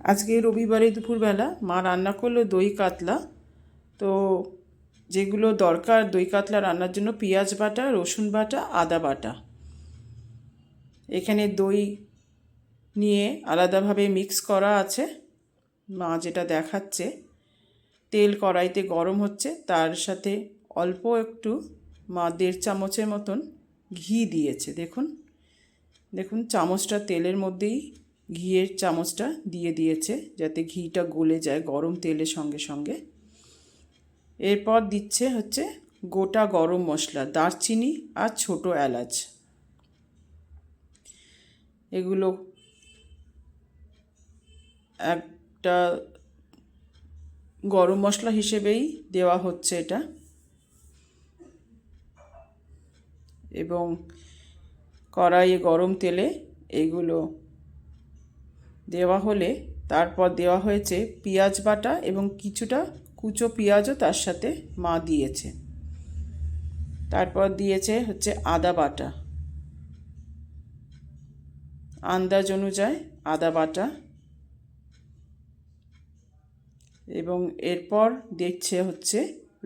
আজকে রবিবারে দুপুরবেলা মা রান্না করলো দই কাতলা। তো যেগুলো দরকার দই কাতলা রান্নার জন্য পেঁয়াজ বাটা, রসুন বাটা, আদা বাটা। এখানে দই নিয়ে আলাদাভাবে মিক্স করা আছে। মা যেটা দেখাচ্ছে, তেল কড়াইতে গরম হচ্ছে, তার সাথে অল্প একটু মা 1.5 চামচের মতন ঘি দিয়েছে। দেখুন দেখুন চামচটা তেলের মধ্যেই ঘিয়ের চামচটা দিয়ে দিয়েছে, যাতে ঘিটা গলে যায় গরম তেলের সঙ্গে সঙ্গে। এরপর দিচ্ছে হচ্ছে গোটা গরম মশলা, দারচিনি আর ছোট এলাচ। এগুলো একটা গরম মশলা হিসেবেই দেওয়া হচ্ছে এটা। এবং কড়াইয়ে গরম তেলে এগুলো দেওয়া হলে তারপর দেওয়া হয়েছে পেঁয়াজ বাটা এবং কিছুটা কুচো পেঁয়াজও তার সাথে মা দিয়েছে। তারপর দিয়েছে হচ্ছে আদা বাটা, আন্দাজ অনুযায়ী আদা বাটা। এবং এরপর দিচ্ছে হচ্ছে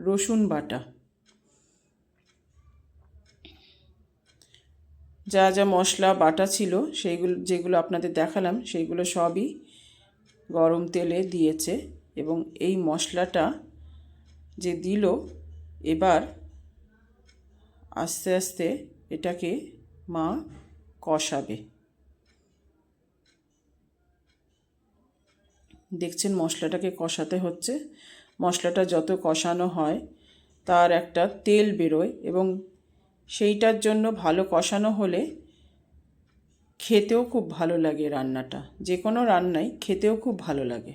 রসুন বাটা। যা যা মশলা বাটা ছিল সেইগুলো, যেগুলো আপনাদের দেখালাম, সেইগুলো সবই গরম তেলে দিয়েছে। এবং এই মশলাটা যে দিল, এবার আস্তে আস্তে এটাকে মা কষাবে। দেখছেন মশলাটাকে কষাতে হচ্ছে। মশলাটা যত কষানো হয় তার একটা তেল বেরোয়, এবং সেইটার জন্য ভালো কষানো হলে খেতেও খুব ভালো লাগে রান্নাটা। যে কোনো রান্নাই খেতেও খুব ভালো লাগে।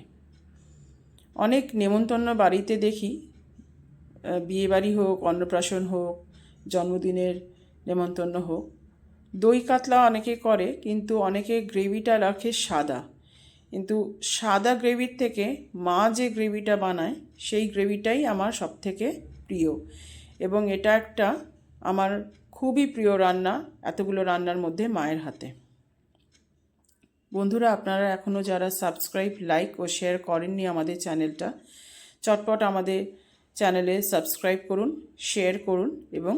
অনেক নেমন্তন্ন বাড়িতে দেখি, বিয়েবাড়ি হোক, অন্নপ্রাশন হোক, জন্মদিনের নেমন্তন্ন হোক, দই কাতলা অনেকে করে, কিন্তু অনেকে গ্রেভিটা রাখে সাদা। কিন্তু সাদা গ্রেভির থেকে মা যে গ্রেভিটা বানায় সেই গ্রেভিটাই আমার সবথেকে প্রিয়। এবং এটা একটা আমার খুবই প্রিয় রান্না এতগুলো রান্নার মধ্যে মায়ের হাতে। বন্ধুরা, আপনারা এখনও যারা সাবস্ক্রাইব, লাইক ও শেয়ার করেননি আমাদের চ্যানেলটা, চটপট আমাদের চ্যানেলে সাবস্ক্রাইব করুন, শেয়ার করুন এবং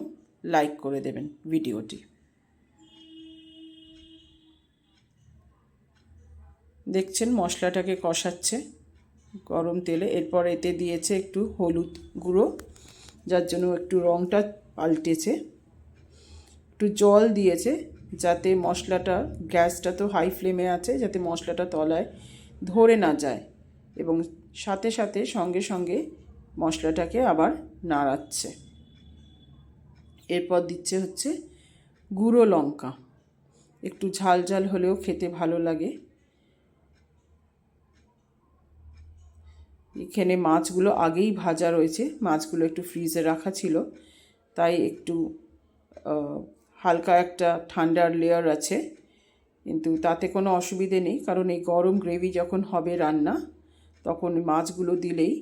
লাইক করে দেবেন ভিডিওটি। দেখছেন মশলাটাকে কষাচ্ছে গরম তেলে। এরপর এতে দিয়েছে একটু হলুদ গুঁড়ো, যার জন্য একটু রঙটা পাল্টেছে। একটু জল দিয়েছে যাতে মশলাটা, গ্যাসটা তো হাই ফ্লেমে আছে, যাতে মশলাটা তলায় ধরে না যায়। এবং সাথে সাথে সঙ্গে সঙ্গে মশলাটাকে আবার নাড়াচ্ছে। এরপর দিচ্ছে হচ্ছে গুঁড়ো লঙ্কা। একটু ঝাল ঝাল হলেও খেতে ভালো লাগে। এখানে মাছগুলো আগেই ভাজা রয়েছে, মাছগুলো একটু ফ্রিজে রাখা ছিল, তাই একটু হালকা একটা ঠান্ডার লেয়ার আছে। কিন্তু তাতে কোনো অসুবিধে নেই, কারণ এই গরম গ্রেভি যখন হবে রান্না, তখন মাছগুলো দিলেই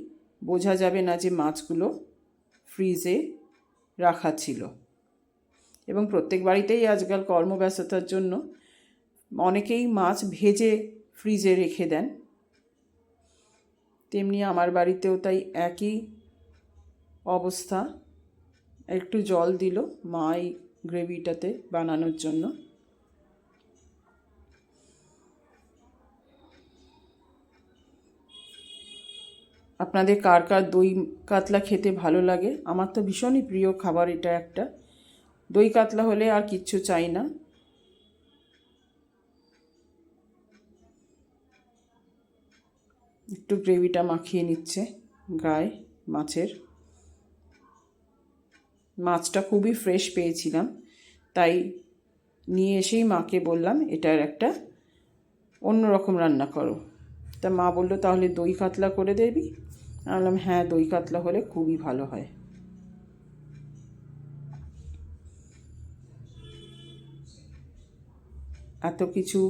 বোঝা যাবে না যে মাছগুলো ফ্রিজে রাখা ছিল। এবং প্রত্যেক বাড়িতেই আজকাল কর্মব্যস্ততার জন্য অনেকেই মাছ ভেজে ফ্রিজে রেখে দেন। তেমনি আমার বাড়িতেও তাই একই অবস্থা। একটু জল দিল মা এই গ্রেভিটাতে বানানোর জন্য। আপনাদের কার কার দই কাতলা খেতে ভালো লাগে? আমার তো ভীষণই প্রিয় খাবার এটা একটা। দই কাতলা হলে আর কিচ্ছু চাই না। একটু গ্রেভিটা মাখিয়ে নিচ্ছে গায়ে মাছের। মাছটা খুবই ফ্রেশ পেয়েছিলাম, তাই নিয়ে এসেই মাকে বললাম এটার একটা অন্যরকম রান্না করো। তা মা বললো তাহলে দই কাতলা করে দেবি। আমি বললাম হ্যাঁ, দই কাতলা হলে খুবই ভালো হয়। এত কিছু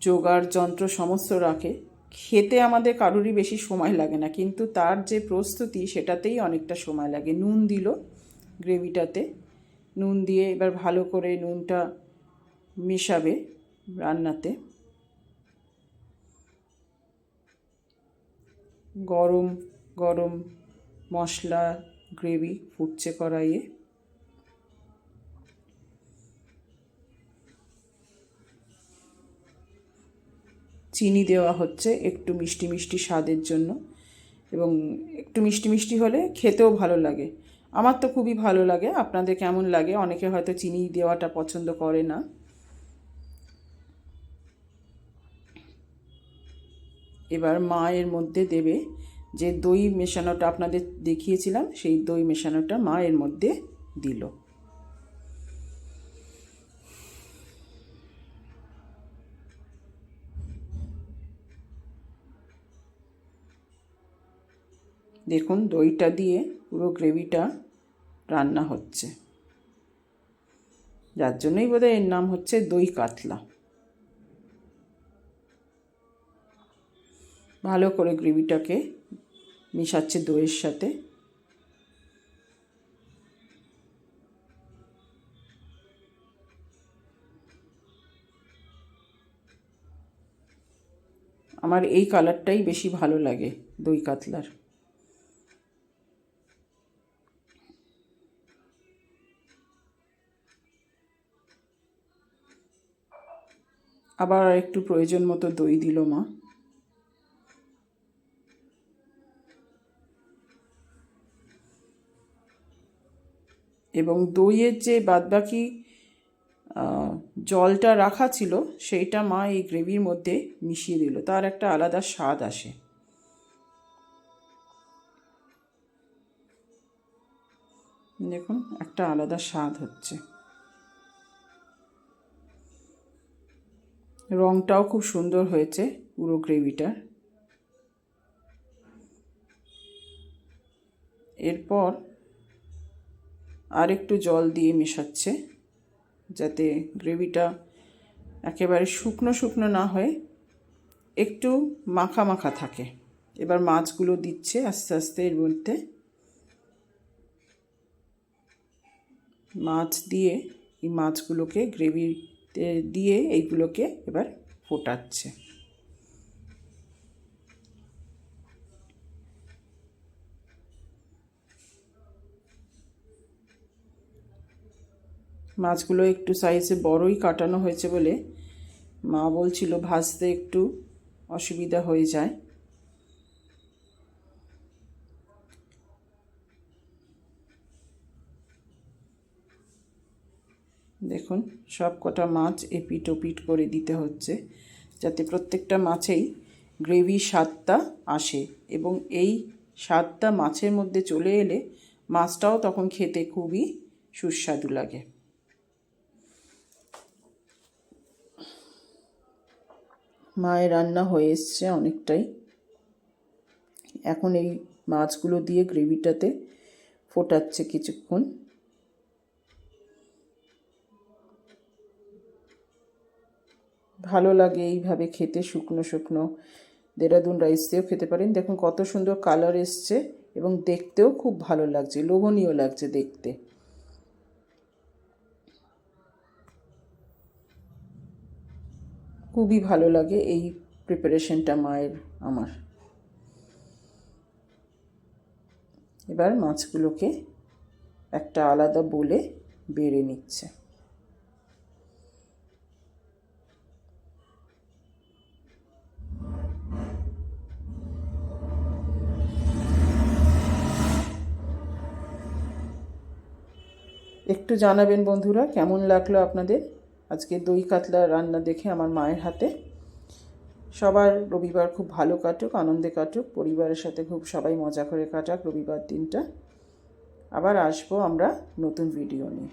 জোগাড় যন্ত্র সমস্ত রাখে, খেতে আমাদের কারোরই বেশি সময় লাগে না, কিন্তু তার যে প্রস্তুতি সেটাতেই অনেকটা সময় লাগে। নুন দিল গ্রেভিটাতে, নুন দিয়ে এবার ভালো করে নুনটা মেশাবে। রান্নাতে। গরম গরম মশলা গ্রেভি ফুটছে কড়াইয়ে। চিনি দেওয়া হচ্ছে একটু মিষ্টি মিষ্টি স্বাদের জন্য, এবং একটু মিষ্টি মিষ্টি হলে খেতেও ভালো লাগে। আমার তো খুবই ভালো লাগে, আপনাদের কেমন লাগে? অনেকে হয়তো চিনি দেওয়াটা পছন্দ করে না। এবার মা এর মধ্যে দেবে যে দই মেশানোটা আপনাদের দেখিয়েছিলাম, সেই দই মেশানোটা মা এর মধ্যে দিল। দেখুন দইটা দিয়ে পুরো গ্রেভিটা রান্না হচ্ছে, যার জন্যই বোধহয় এর নাম হচ্ছে দই কাতলা। ভালো করে গ্রেভিটাকে মেশাচ্ছে দইয়ের সাথে। আমার এই কালারটাই বেশি ভালো লাগে দই কাতলার। আবার একটু প্রয়োজন মতো দই দিল মা। এবং দইয়ের যে বাদবাকি জলটা রাখা ছিল সেইটা মা এই গ্রেভির মধ্যে মিশিয়ে দিল, তার একটা আলাদা স্বাদ আসে। দেখুন একটা আলাদা স্বাদ হচ্ছে। রঙটাও খুব সুন্দর হয়েছে পুরো গ্রেভিটার। এরপর আর একটু জল দিয়ে মেশাচ্ছে, যাতে গ্রেভিটা একেবারে শুকনো শুকনো না হয়ে একটু মাখা মাখা থাকে। এবার মাছগুলো দিচ্ছে আস্তে আস্তে এর মধ্যে। মাছ দিয়ে এই মাছগুলোকে গ্রেভিতে দিয়ে এইগুলোকে এবার ফোটাচ্ছে। মাছগুলো একটু সাইজে বড়ই কাটানো হয়েছে বলে মা বলছিল ভাজতে একটু অসুবিধা হয়ে যায়। দেখুন সব কটা মাছ এপিট ওপিট করে দিতে হচ্ছে, যাতে প্রত্যেকটা মাছেই গ্রেভি স্বাদটা আসে, এবং এই স্বাদটা মাছের মধ্যে চলে এলে মাছটাও তখন খেতে খুবই সুস্বাদু লাগে। মায়ের রান্না হয়ে এসছে অনেকটাই। এখন এই মাছগুলো দিয়ে গ্রেভিটাতে ফোটাচ্ছে কিছুক্ষণ। ভালো লাগে এইভাবে খেতে, শুকনো শুকনো। দেরাদুন রাইস দিয়েও খেতে পারেন। দেখুন কত সুন্দর কালার এসছে এবং দেখতেও খুব ভালো লাগছে, লোভনীয় লাগছে দেখতে। খুবই ভালো লাগে এই প্রিপারেশনটা মায়ের আমার। এবার মাছগুলোকে একটা আলাদা বোলে বেড়ে নিচ্ছে। একটু জানাবেন বন্ধুরা কেমন লাগলো আপনাদের আজকে দই কাতলা রান্না দেখে আমার মায়ের হাতে। সবার রবিবার খুব ভালো কাটুক, আনন্দে কাটুক, পরিবারের সাথে খুব সবাই মজা করে কাটাক রবিবার দিনটা। আবার আসবো আমরা নতুন ভিডিও নিয়ে।